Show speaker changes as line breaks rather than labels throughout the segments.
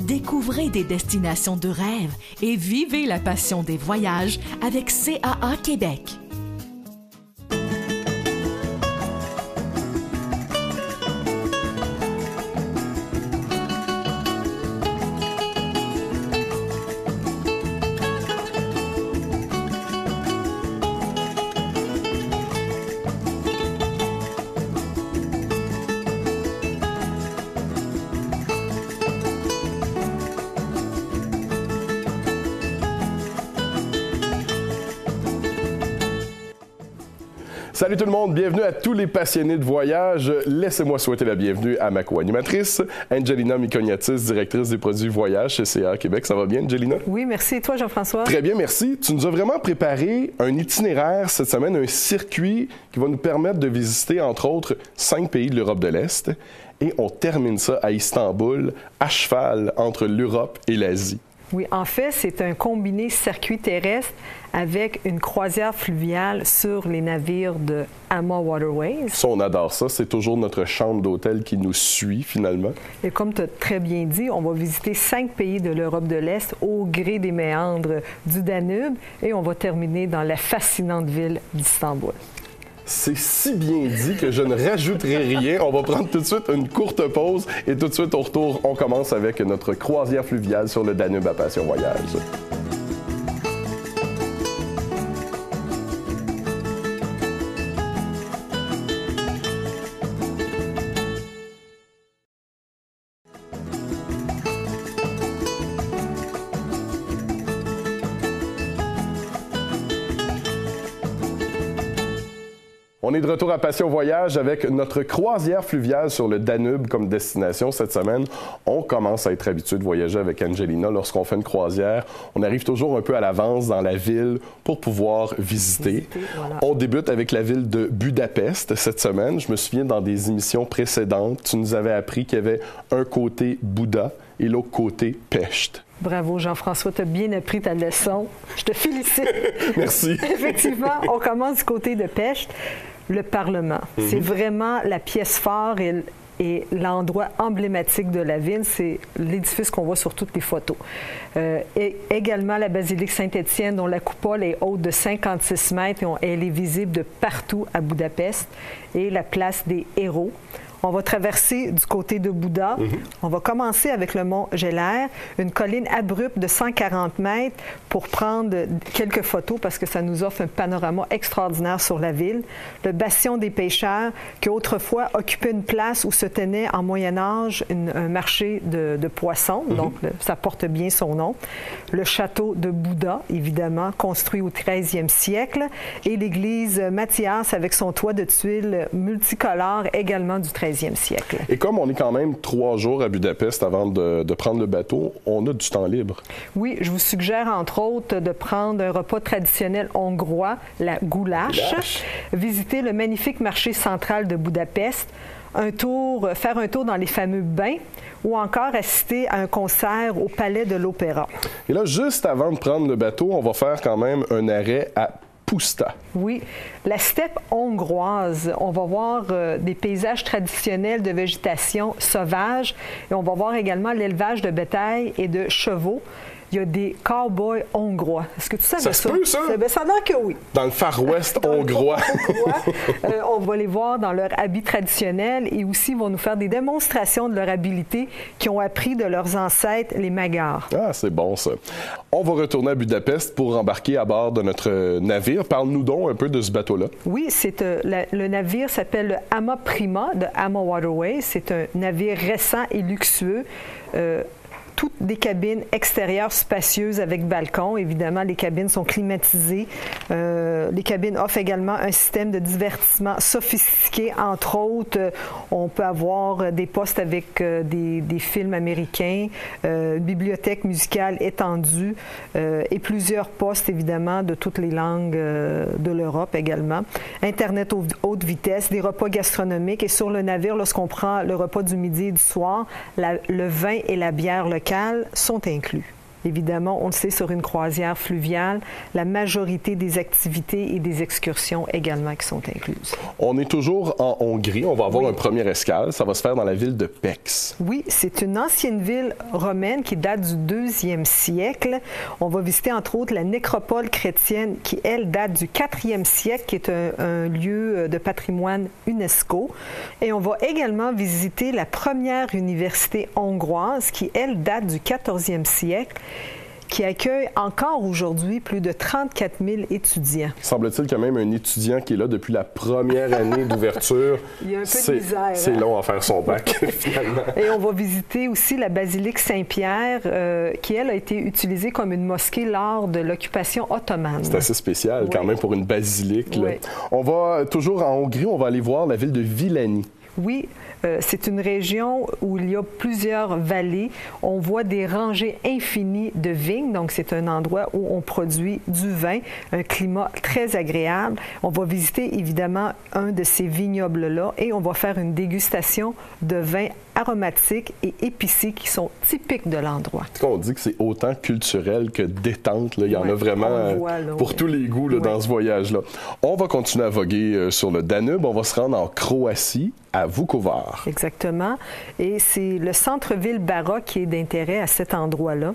Découvrez des destinations de rêve et vivez la passion des voyages avec CAA Québec.
Salut tout le monde, bienvenue à tous les passionnés de voyage. Laissez-moi souhaiter la bienvenue à ma co-animatrice, Angelina Mikoniatis, directrice des produits voyage chez CAA Québec. Ça va bien, Angelina?
Oui, merci. Et toi, Jean-François?
Très bien, merci. Tu nous as vraiment préparé un itinéraire cette semaine, un circuit qui va nous permettre de visiter, entre autres, 5 pays de l'Europe de l'Est. Et on termine ça à Istanbul, à cheval entre l'Europe et l'Asie.
Oui, en fait, c'est un combiné circuit terrestre avec une croisière fluviale sur les navires de AMA Waterways.
Ça, on adore ça. C'est toujours notre chambre d'hôtel qui nous suit, finalement.
Et comme tu as très bien dit, on va visiter 5 pays de l'Europe de l'Est au gré des méandres du Danube et on va terminer dans la fascinante ville d'Istanbul.
C'est si bien dit que je ne rajouterai rien. On va prendre tout de suite une courte pause et tout de suite au retour, on commence avec notre croisière fluviale sur le Danube à Passion Voyage. On est de retour à Passion Voyage avec notre croisière fluviale sur le Danube comme destination cette semaine. On commence à être habitué de voyager avec Angelina. Lorsqu'on fait une croisière, on arrive toujours un peu à l'avance dans la ville pour pouvoir visiter. Voilà. On débute avec la ville de Budapest cette semaine. Je me souviens dans des émissions précédentes, tu nous avais appris qu'il y avait un côté Bouddha et l'autre côté Pest.
Bravo, Jean-François, tu as bien appris ta leçon. Je te félicite.
Merci.
Effectivement, on commence du côté de Pest, le Parlement. C'est vraiment la pièce phare et l'endroit emblématique de la ville. C'est l'édifice qu'on voit sur toutes les photos. Et également la basilique Saint-Étienne, dont la coupole est haute de 56 mètres et elle est visible de partout à Budapest. Et la place des Héros. On va traverser du côté de Bouddha. On va commencer avec le mont Geller, une colline abrupte de 140 mètres pour prendre quelques photos parce que ça nous offre un panorama extraordinaire sur la ville. Le bastion des pêcheurs qui autrefois occupait une place où se tenait en Moyen Âge un marché de poissons, donc ça porte bien son nom. Le château de Bouddha, évidemment, construit au 13e siècle, et l'église Mathias avec son toit de tuiles multicolores également du 13e siècle.
Et comme on est quand même 3 jours à Budapest avant de prendre le bateau, on a du temps libre.
Oui, je vous suggère entre autres de prendre un repas traditionnel hongrois, la goulash, visiter le magnifique marché central de Budapest, faire un tour dans les fameux bains ou encore assister à un concert au Palais de l'Opéra.
Et là, juste avant de prendre le bateau, on va faire quand même un arrêt à Puszta.
Oui, la steppe hongroise. On va voir des paysages traditionnels de végétation sauvage et on va voir également l'élevage de bétail et de chevaux. Il y a des cow-boys hongrois. Est-ce que tu savais ça?
Ça se peut, ça?
Ça a l'air que oui.
Dans le Far West hongrois.
On va les voir dans leur habit traditionnel et aussi ils vont nous faire des démonstrations de leur habileté qu'ils ont appris de leurs ancêtres, les Magyars.
Ah, c'est bon, ça. On va retourner à Budapest pour embarquer à bord de notre navire. Parle-nous donc un peu de ce bateau-là.
Oui, le navire s'appelle le AMA Prima de AMA Waterways. C'est un navire récent et luxueux. Toutes des cabines extérieures spacieuses avec balcon. Évidemment, les cabines sont climatisées. Les cabines offrent également un système de divertissement sophistiqué. Entre autres, on peut avoir des postes avec des films américains, une bibliothèque musicale étendue et plusieurs postes, évidemment, de toutes les langues de l'Europe également. Internet haute vitesse, des repas gastronomiques. Et sur le navire, lorsqu'on prend le repas du midi et du soir, le vin et la bière locale sont inclus. Évidemment, on le sait, sur une croisière fluviale, la majorité des activités et des excursions également qui sont incluses.
On est toujours en Hongrie. On va avoir un premier escale. Ça va se faire dans la ville de Pécs.
Oui, c'est une ancienne ville romaine qui date du 2e siècle. On va visiter entre autres la nécropole chrétienne qui, elle, date du 4e siècle, qui est un lieu de patrimoine UNESCO. Et on va également visiter la première université hongroise qui, elle, date du 14e siècle, qui accueille encore aujourd'hui plus de 34 000 étudiants.
Semble-t-il qu'il y a même un étudiant qui est là depuis la première année d'ouverture.
Il y a un peu de misère.
C'est long à faire son bac, finalement.
Et on va visiter aussi la basilique Saint-Pierre, qui, elle, a été utilisée comme une mosquée lors de l'occupation ottomane.
C'est assez spécial, quand même, pour une basilique.
Oui.
On va toujours en Hongrie, on va aller voir la ville de Villani.
Oui, c'est une région où il y a plusieurs vallées. On voit des rangées infinies de vignes, donc c'est un endroit où on produit du vin, un climat très agréable. On va visiter évidemment un de ces vignobles-là et on va faire une dégustation de vins aromatiques et épicés qui sont typiques de l'endroit.
On dit que c'est autant culturel que détente. Là. Il y en a vraiment pour tous les goûts dans ce voyage-là. On va continuer à voguer sur le Danube. On va se rendre en Croatie, à Vukovar.
Exactement. Et c'est le centre-ville baroque qui est d'intérêt à cet endroit-là.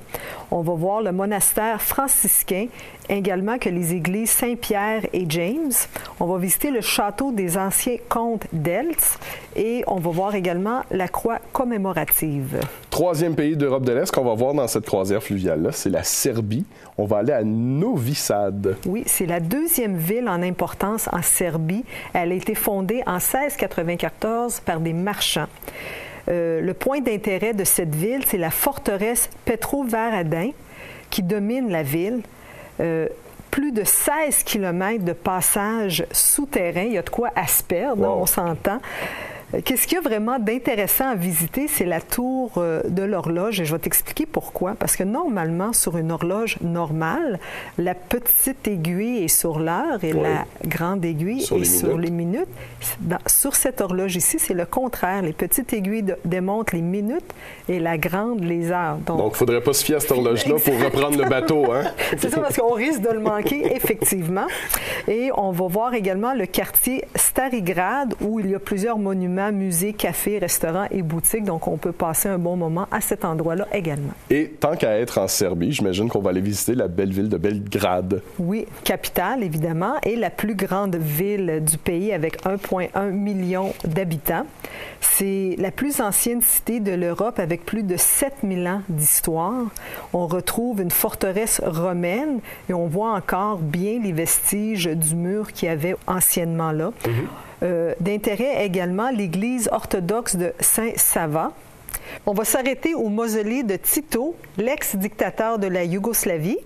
On va voir le monastère franciscain, également que les églises Saint-Pierre et James. On va visiter le château des anciens comtes d'Eltz et on va voir également la croix commémorative.
Troisième pays d'Europe de l'Est qu'on va voir dans cette croisière fluviale-là, c'est la Serbie. On va aller à Novi Sad.
Oui, c'est la deuxième ville en importance en Serbie. Elle a été fondée en 1694 par des marchands. Le point d'intérêt de cette ville, c'est la forteresse Petrovaradin qui domine la ville. Plus de 16 km de passages souterrains. Il y a de quoi à se perdre, on s'entend. Qu'est-ce qu'il y a vraiment d'intéressant à visiter? C'est la tour de l'horloge et je vais t'expliquer pourquoi. Parce que normalement, sur une horloge normale, la petite aiguille est sur l'heure et la grande aiguille est sur les minutes. Sur cette horloge ici, c'est le contraire. Les petites aiguilles démontrent les minutes et la grande, les heures. Donc, il ne
faudrait pas se fier à cette horloge-là pour reprendre le bateau. Hein?
C'est ça, parce qu'on risque de le manquer, effectivement. Et on va voir également le quartier Starigrad où il y a plusieurs monuments, musées, cafés, restaurants et boutiques. Donc, on peut passer un bon moment à cet endroit-là également.
Et tant qu'à être en Serbie, j'imagine qu'on va aller visiter la belle ville de Belgrade.
Oui, capitale, évidemment, et la plus grande ville du pays avec 1,1 million d'habitants. C'est la plus ancienne cité de l'Europe avec plus de 7000 ans d'histoire. On retrouve une forteresse romaine et on voit encore bien les vestiges du mur qu'il y avait anciennement là. D'intérêt également l'église orthodoxe de Saint-Sava. On va s'arrêter au mausolée de Tito, l'ex-dictateur de la Yougoslavie.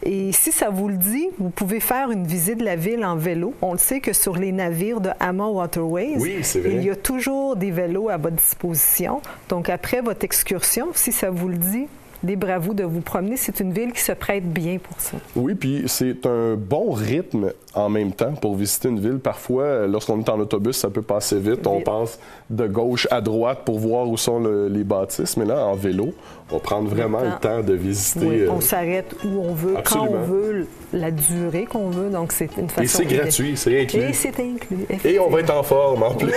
Et si ça vous le dit, vous pouvez faire une visite de la ville en vélo. On le sait que sur les navires de Ama Waterways, il y a toujours des vélos à votre disposition. Donc, après votre excursion, si ça vous le dit, libre à vous de vous promener. C'est une ville qui se prête bien pour ça.
Oui, puis c'est un bon rythme en même temps pour visiter une ville. Parfois, lorsqu'on est en autobus, ça peut passer vite. On passe de gauche à droite pour voir où sont les bâtisses. Mais là, en vélo, on va prendre vraiment le temps de visiter.
Oui, on s'arrête où on veut, quand on veut, la durée qu'on veut. Donc, c'est une façon...
Et c'est gratuit, c'est inclus.
Et c'est inclus,
et on va être en forme, en plus.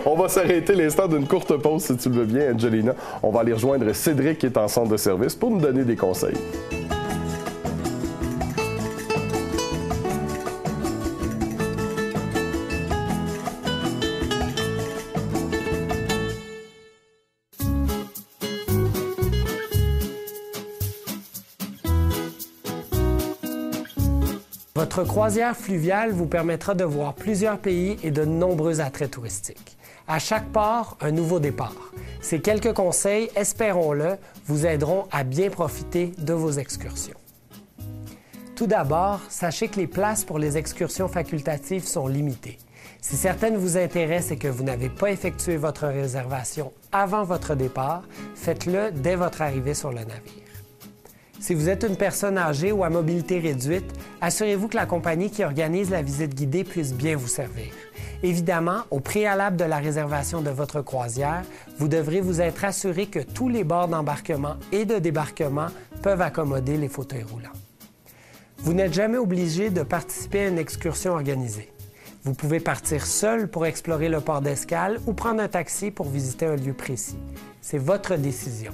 On va s'arrêter l'instant d'une courte pause, si tu le veux bien, Angelina. On va aller rejoindre Cédric, qui est en centre de service, pour nous donner des conseils.
Votre croisière fluviale vous permettra de voir plusieurs pays et de nombreux attraits touristiques. À chaque port, un nouveau départ. Ces quelques conseils, espérons-le, vous aideront à bien profiter de vos excursions. Tout d'abord, sachez que les places pour les excursions facultatives sont limitées. Si certaines vous intéressent et que vous n'avez pas effectué votre réservation avant votre départ, faites-le dès votre arrivée sur le navire. Si vous êtes une personne âgée ou à mobilité réduite, assurez-vous que la compagnie qui organise la visite guidée puisse bien vous servir. Évidemment, au préalable de la réservation de votre croisière, vous devrez vous être assuré que tous les bords d'embarquement et de débarquement peuvent accommoder les fauteuils roulants. Vous n'êtes jamais obligé de participer à une excursion organisée. Vous pouvez partir seul pour explorer le port d'escale ou prendre un taxi pour visiter un lieu précis. C'est votre décision.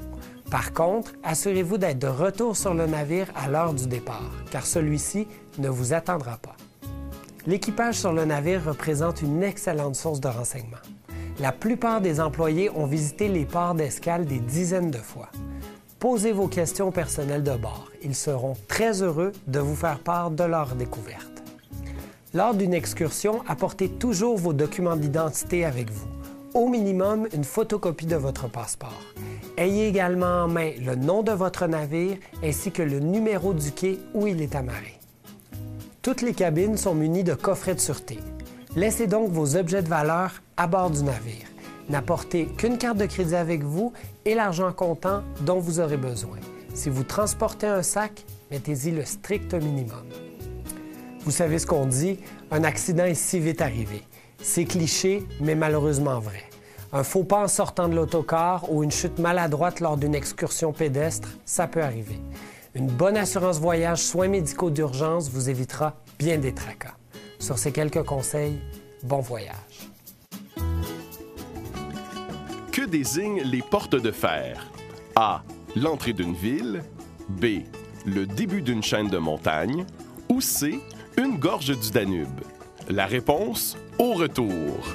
Par contre, assurez-vous d'être de retour sur le navire à l'heure du départ, car celui-ci ne vous attendra pas. L'équipage sur le navire représente une excellente source de renseignements. La plupart des employés ont visité les ports d'escale des dizaines de fois. Posez vos questions au personnel de bord. Ils seront très heureux de vous faire part de leur découverte. Lors d'une excursion, apportez toujours vos documents d'identité avec vous. Au minimum, une photocopie de votre passeport. Ayez également en main le nom de votre navire ainsi que le numéro du quai où il est amarré. Toutes les cabines sont munies de coffrets de sûreté. Laissez donc vos objets de valeur à bord du navire. N'apportez qu'une carte de crédit avec vous et l'argent comptant dont vous aurez besoin. Si vous transportez un sac, mettez-y le strict minimum. Vous savez ce qu'on dit, un accident est si vite arrivé. C'est cliché, mais malheureusement vrai. Un faux pas en sortant de l'autocar ou une chute maladroite lors d'une excursion pédestre, ça peut arriver. Une bonne assurance voyage soins médicaux d'urgence vous évitera bien des tracas. Sur ces quelques conseils, bon voyage.
Que désignent les portes de fer? A. L'entrée d'une ville. B. Le début d'une chaîne de montagnes. Ou C. Une gorge du Danube. La réponse au retour.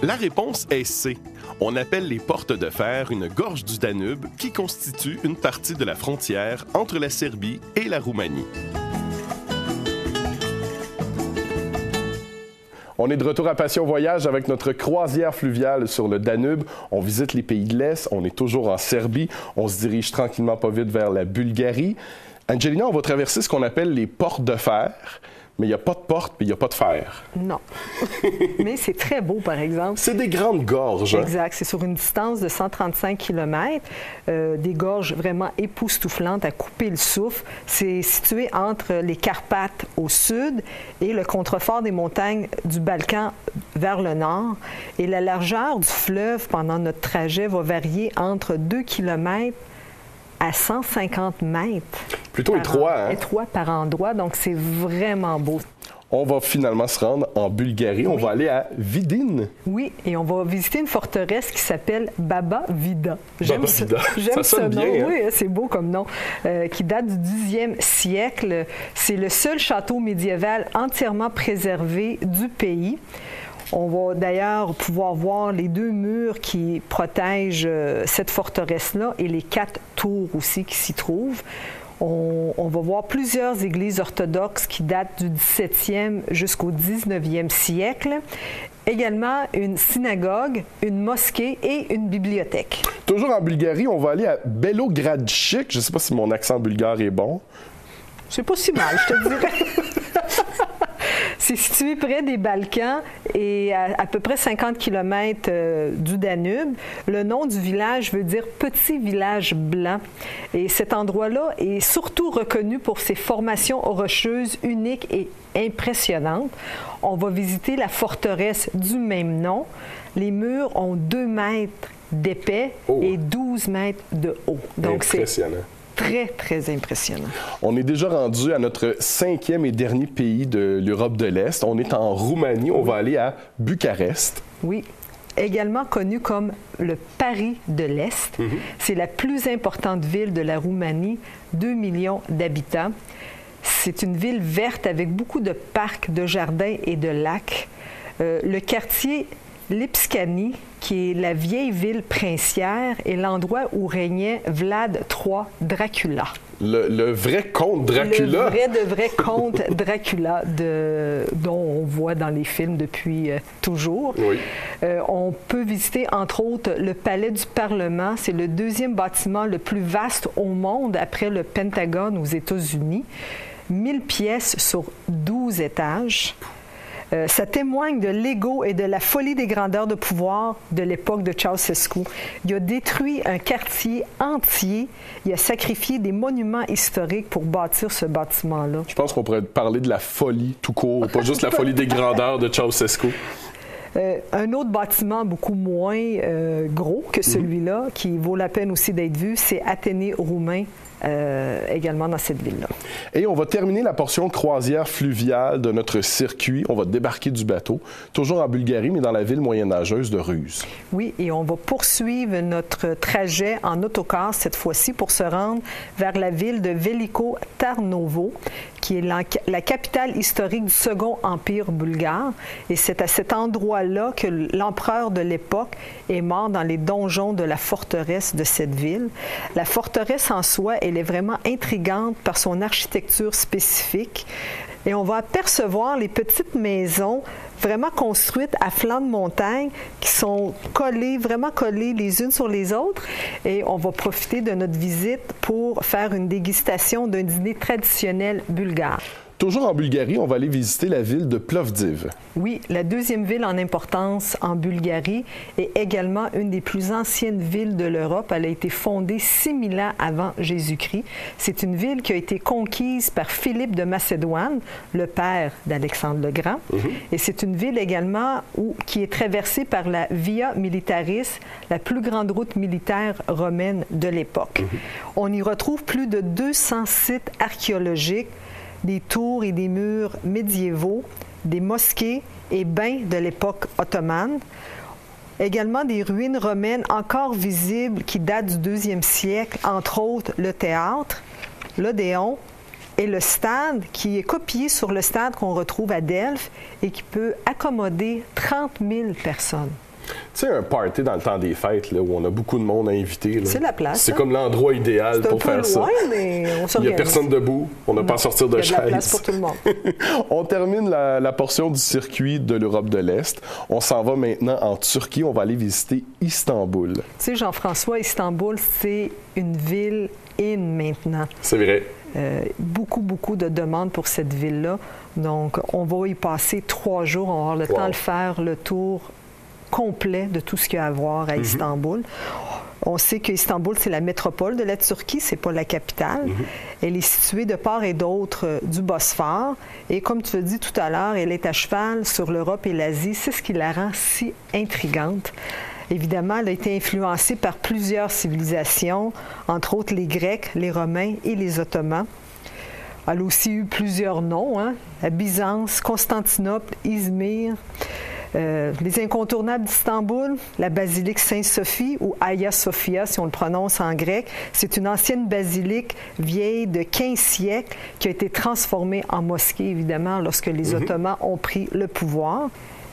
La réponse est C. On appelle les portes de fer une gorge du Danube qui constitue une partie de la frontière entre la Serbie et la Roumanie. On est de retour à Passion Voyage avec notre croisière fluviale sur le Danube. On visite les pays de l'Est, on est toujours en Serbie, on se dirige tranquillement pas vite vers la Bulgarie. Angelina, on va traverser ce qu'on appelle les portes de fer, mais il n'y a pas de porte puis il n'y a pas de fer.
Non. Mais c'est très beau, par exemple.
C'est des grandes gorges. Hein?
Exact. C'est sur une distance de 135 km. Des gorges vraiment époustouflantes à couper le souffle. C'est situé entre les Carpates au sud et le contrefort des montagnes du Balkan vers le nord. Et la largeur du fleuve pendant notre trajet va varier entre 2 km à 150 mètres.
Plutôt étroit, hein?
Étroit par endroit, donc c'est vraiment beau.
On va finalement se rendre en Bulgarie. On va aller à Vidin.
Oui, et on va visiter une forteresse qui s'appelle Baba Vida.
J'aime
ce
sonne
nom.
bien, hein?
Oui, c'est beau comme nom. Qui date du 10e siècle. C'est le seul château médiéval entièrement préservé du pays. On va d'ailleurs pouvoir voir les 2 murs qui protègent cette forteresse-là et les 4 tours aussi qui s'y trouvent. On va voir plusieurs églises orthodoxes qui datent du 17e jusqu'au 19e siècle. Également une synagogue, une mosquée et une bibliothèque.
Toujours en Bulgarie, on va aller à Belogradchik. Je ne sais pas si mon accent bulgare est bon.
C'est pas si mal, je te dirais. C'est situé près des Balkans et à peu près 50 km du Danube. Le nom du village veut dire « petit village blanc ». Et cet endroit-là est surtout reconnu pour ses formations rocheuses uniques et impressionnantes. On va visiter la forteresse du même nom. Les murs ont 2 mètres d'épais et 12 mètres de haut. Donc,
impressionnant.
Très, très impressionnant.
On est déjà rendu à notre 5e et dernier pays de l'Europe de l'Est. On est en Roumanie. On va aller à Bucarest.
Oui. Également connu comme le Paris de l'Est. C'est la plus importante ville de la Roumanie, 2 millions d'habitants. C'est une ville verte avec beaucoup de parcs, de jardins et de lacs. Le quartier Lipskani, qui est la vieille ville princière, est l'endroit où régnait Vlad III Dracula.
Le vrai comte Dracula?
Le vrai comte Dracula dont on voit dans les films depuis toujours.
Oui.
On peut visiter, entre autres, le Palais du Parlement. C'est le 2e bâtiment le plus vaste au monde après le Pentagone aux États-Unis. 1000 pièces sur 12 étages. Ça témoigne de l'ego et de la folie des grandeurs de pouvoir de l'époque de Ceausescu. Il a détruit un quartier entier. Il a sacrifié des monuments historiques pour bâtir ce bâtiment-là.
Je pense qu'on pourrait parler de la folie tout court, pas juste la folie des grandeurs de Ceausescu.
Un autre bâtiment beaucoup moins gros que celui-là, qui vaut la peine aussi d'être vu, c'est Athénée roumain, également dans cette ville-là.
Et on va terminer la portion croisière fluviale de notre circuit. On va débarquer du bateau, toujours en Bulgarie, mais dans la ville moyenâgeuse de Ruse.
Oui, et on va poursuivre notre trajet en autocar cette fois-ci pour se rendre vers la ville de Veliko Tarnovo, qui est la capitale historique du Second Empire bulgare. Et c'est à cet endroit-là que l'empereur de l'époque est mort dans les donjons de la forteresse de cette ville. La forteresse en soi, elle est vraiment intrigante par son architecture spécifique. Et on va apercevoir les petites maisons vraiment construites à flanc de montagne qui sont vraiment collées les unes sur les autres. Et on va profiter de notre visite pour faire une dégustation d'un dîner traditionnel bulgare.
Toujours en Bulgarie, on va aller visiter la ville de Plovdiv.
Oui, la deuxième ville en importance en Bulgarie est également une des plus anciennes villes de l'Europe. Elle a été fondée 6000 ans avant Jésus-Christ. C'est une ville qui a été conquise par Philippe de Macédoine, le père d'Alexandre le Grand. Et c'est une ville également qui est traversée par la Via Militaris, la plus grande route militaire romaine de l'époque. On y retrouve plus de 200 sites archéologiques, des tours et des murs médiévaux, des mosquées et bains de l'époque ottomane. Également des ruines romaines encore visibles qui datent du 2e siècle, entre autres le théâtre, l'Odéon et le stade qui est copié sur le stade qu'on retrouve à Delphes et qui peut accommoder 30 000 personnes.
Tu sais, un party dans le temps des fêtes, là, où on a beaucoup de monde à inviter.
C'est la place.
C'est comme l'endroit idéal pour faire ça.
C'est un peu loin, mais on s'organise.
Il n'y a personne debout. On n'a pas à sortir de chaise.
Il y a de la place pour tout le monde.
On termine la portion du circuit de l'Europe de l'Est. On s'en va maintenant en Turquie. On va aller visiter Istanbul.
Tu sais, Jean-François, Istanbul, c'est une ville in maintenant.
C'est vrai.
Beaucoup de demandes pour cette ville-là. Donc, on va y passer 3 jours. On va avoir le temps de faire le tour complet de tout ce qu'il y a à voir à Istanbul. On sait qu'Istanbul, c'est la métropole de la Turquie, c'est pas la capitale. Elle est située de part et d'autre du Bosphore. Et comme tu l'as dit tout à l'heure, elle est à cheval sur l'Europe et l'Asie. C'est ce qui la rend si intrigante. Évidemment, elle a été influencée par plusieurs civilisations, entre autres les Grecs, les Romains et les Ottomans. Elle a aussi eu plusieurs noms, hein? La Byzance, Constantinople, Izmir. Les incontournables d'Istanbul, la basilique Sainte-Sophie ou Hagia Sophia, si on le prononce en grec, c'est une ancienne basilique vieille de 15 siècles qui a été transformée en mosquée, évidemment, lorsque les Ottomans ont pris le pouvoir.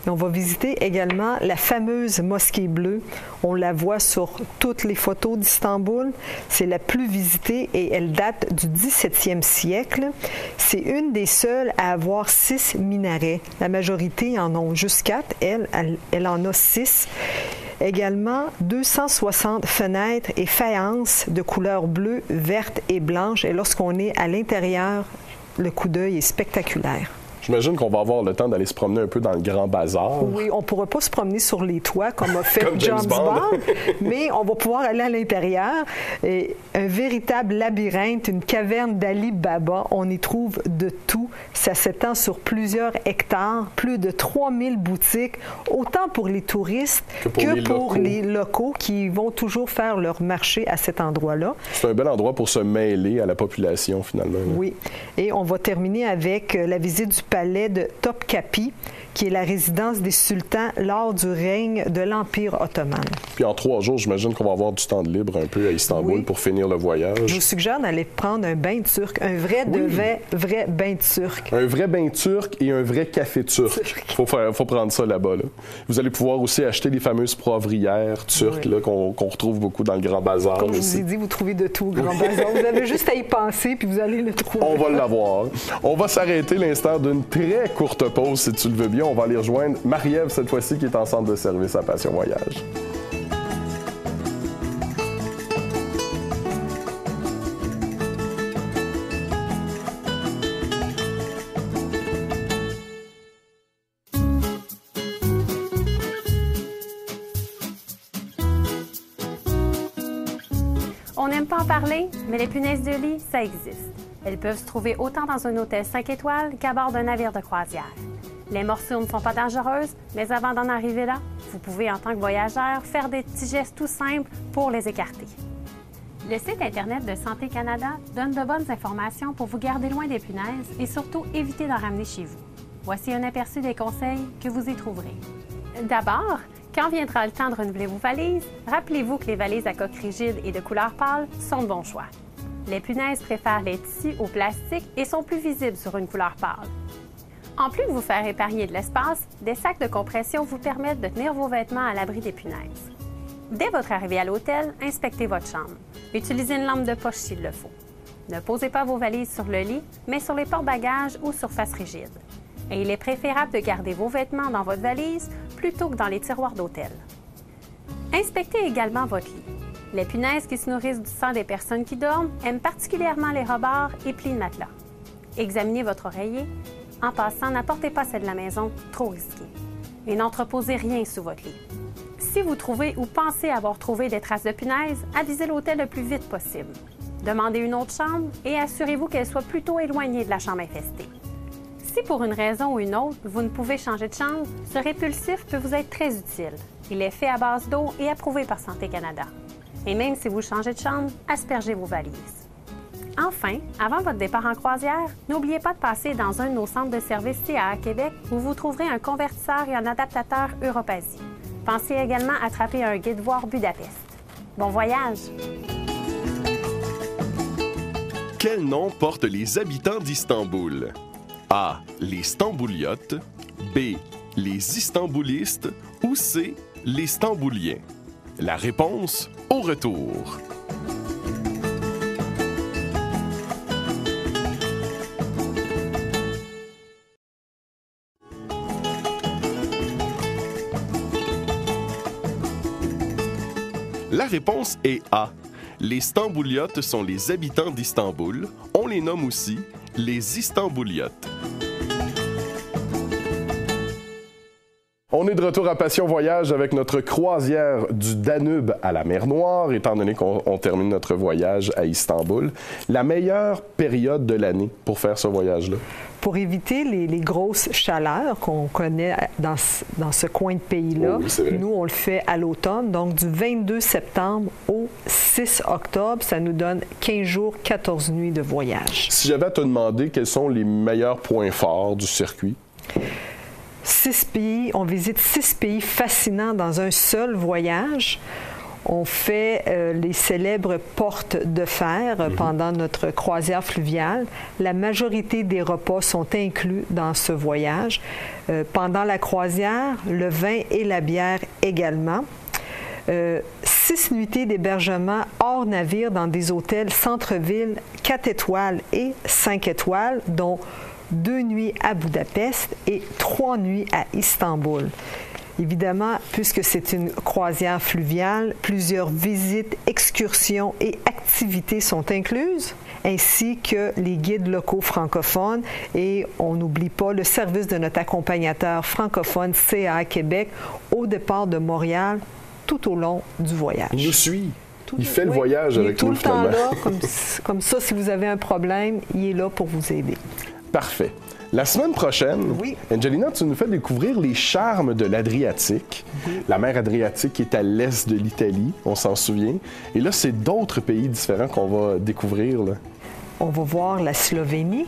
Et on va visiter également la fameuse mosquée bleue. On la voit sur toutes les photos d'Istanbul. C'est la plus visitée et elle date du 17e siècle. C'est une des seules à avoir 6 minarets. La majorité en ont juste 4. Elle en a 6. Également, 260 fenêtres et faïences de couleur bleue, verte et blanche. Et lorsqu'on est à l'intérieur, le coup d'œil est spectaculaire.
J'imagine qu'on va avoir le temps d'aller se promener un peu dans le grand bazar.
Oui, on ne pourra pas se promener sur les toits comme a fait
comme
James Bond, mais on va pouvoir aller à l'intérieur. Et un véritable labyrinthe, une caverne d'Ali Baba, on y trouve de tout. Ça s'étend sur plusieurs hectares, plus de 3000 boutiques, autant pour les touristes que pour les locaux qui vont toujours faire leur marché à cet endroit-là.
C'est un bel endroit pour se mêler à la population, finalement. Là.
Oui. Et on va terminer avec la visite du palais de Topkapi, qui est la résidence des sultans lors du règne de l'Empire ottoman.
Puis en 3 jours, j'imagine qu'on va avoir du temps de libre un peu à Istanbul pour finir le voyage.
Je vous suggère d'aller prendre un bain turc, un vrai bain turc.
Un vrai bain turc et un vrai café turc. Faut prendre ça là-bas. Là. Vous allez pouvoir aussi acheter les fameuses poivrières turques là, qu'on retrouve beaucoup dans le Grand Bazar.
Comme je vous ai dit, vous trouvez de tout au Grand Bazar. Vous avez juste à y penser puis vous allez le trouver.
On va l'avoir. On va s'arrêter l'instant d'une très courte pause, si tu le veux bien. On va aller rejoindre Marie-Ève, cette fois-ci, qui est en centre de service à Passion Voyage.
n'aiment pas en parler, mais les punaises de lit, ça existe. Elles peuvent se trouver autant dans un hôtel 5 étoiles qu'à bord d'un navire de croisière. Les morsures ne sont pas dangereuses, mais avant d'en arriver là, vous pouvez, en tant que voyageur, faire des petits gestes tout simples pour les écarter. Le site Internet de Santé Canada donne de bonnes informations pour vous garder loin des punaises et surtout éviter d'en ramener chez vous. Voici un aperçu des conseils que vous y trouverez. D'abord, quand viendra le temps de renouveler vos valises, rappelez-vous que les valises à coque rigide et de couleur pâle sont de bons choix. Les punaises préfèrent les tissus au plastique et sont plus visibles sur une couleur pâle. En plus de vous faire épargner de l'espace, des sacs de compression vous permettent de tenir vos vêtements à l'abri des punaises. Dès votre arrivée à l'hôtel, inspectez votre chambre. Utilisez une lampe de poche s'il le faut. Ne posez pas vos valises sur le lit, mais sur les porte-bagages ou surfaces rigides. Et il est préférable de garder vos vêtements dans votre valise plutôt que dans les tiroirs d'hôtel. Inspectez également votre lit. Les punaises qui se nourrissent du sang des personnes qui dorment aiment particulièrement les rebords et plis de matelas. Examinez votre oreiller. En passant, n'apportez pas celle de la maison, trop risqué. Et n'entreposez rien sous votre lit. Si vous trouvez ou pensez avoir trouvé des traces de punaises, avisez l'hôtel le plus vite possible. Demandez une autre chambre et assurez-vous qu'elle soit plutôt éloignée de la chambre infestée. Si pour une raison ou une autre, vous ne pouvez changer de chambre, ce répulsif peut vous être très utile. Il est fait à base d'eau et approuvé par Santé Canada. Et même si vous changez de chambre, aspergez vos valises. Enfin, avant votre départ en croisière, n'oubliez pas de passer dans un de nos centres de service CAA Québec où vous trouverez un convertisseur et un adaptateur Europasie. Pensez également à attraper un guide voir Budapest. Bon voyage!
Quel nom portent les habitants d'Istanbul? A. Les Stambouliotes. B. Les Istanbulistes. Ou C. Les Stambouliens. La réponse au retour. La réponse est A. Les Stambouliotes sont les habitants d'Istanbul. On les nomme aussi les Istanbuliotes.
On est de retour à Passion Voyage avec notre croisière du Danube à la mer Noire, étant donné qu'on termine notre voyage à Istanbul. La meilleure période de l'année pour faire ce voyage-là?
Pour éviter les grosses chaleurs qu'on connaît dans ce coin de pays-là, nous, on le fait à l'automne. Donc, du 22 septembre au 6 octobre, ça nous donne 15 jours, 14 nuits de voyage.
Si j'avais à te demander quels sont les meilleurs points forts du circuit?
6 pays, on visite 6 pays fascinants dans un seul voyage. On fait les célèbres portes de fer pendant notre croisière fluviale. La majorité des repas sont inclus dans ce voyage. Pendant la croisière, le vin et la bière également. 6 nuitées d'hébergement hors navire dans des hôtels centre-ville 4 étoiles et 5 étoiles, dont 2 nuits à Budapest et 3 nuits à Istanbul. Évidemment, puisque c'est une croisière fluviale, plusieurs visites, excursions et activités sont incluses, ainsi que les guides locaux francophones. Et on n'oublie pas le service de notre accompagnateur francophone CAA Québec au départ de Montréal tout au long du voyage.
Il nous suit. Il fait le voyage avec nous, finalement.
Il est tout le temps là, comme ça, si vous avez un problème, il est là pour vous aider.
Parfait. La semaine prochaine, Angelina, tu nous fais découvrir les charmes de l'Adriatique. La mer Adriatique est à l'est de l'Italie, on s'en souvient. Et là, c'est d'autres pays différents qu'on va découvrir, là.
On va voir la Slovénie,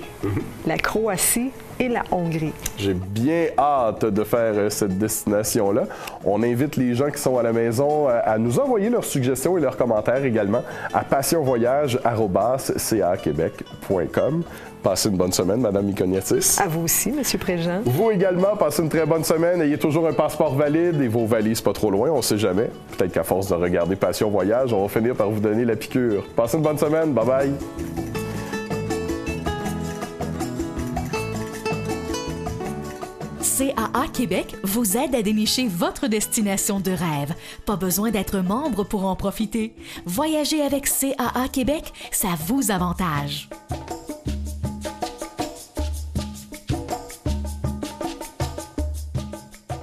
la Croatie et la Hongrie.
J'ai bien hâte de faire cette destination-là. On invite les gens qui sont à la maison à nous envoyer leurs suggestions et leurs commentaires également à passionvoyage@caquebec.com. Passez une bonne semaine, Mme Mikoniatis.
À vous aussi, M. Préjean.
Vous également, passez une très bonne semaine. Ayez toujours un passeport valide et vos valises pas trop loin, on ne sait jamais. Peut-être qu'à force de regarder Passion Voyage, on va finir par vous donner la piqûre. Passez une bonne semaine. Bye-bye.
CAA Québec vous aide à dénicher votre destination de rêve. Pas besoin d'être membre pour en profiter. Voyager avec CAA Québec, ça vous avantage.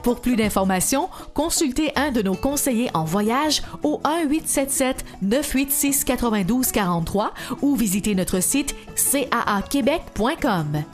Pour plus d'informations, consultez un de nos conseillers en voyage au 1-877-986-9243 ou visitez notre site caaquebec.com.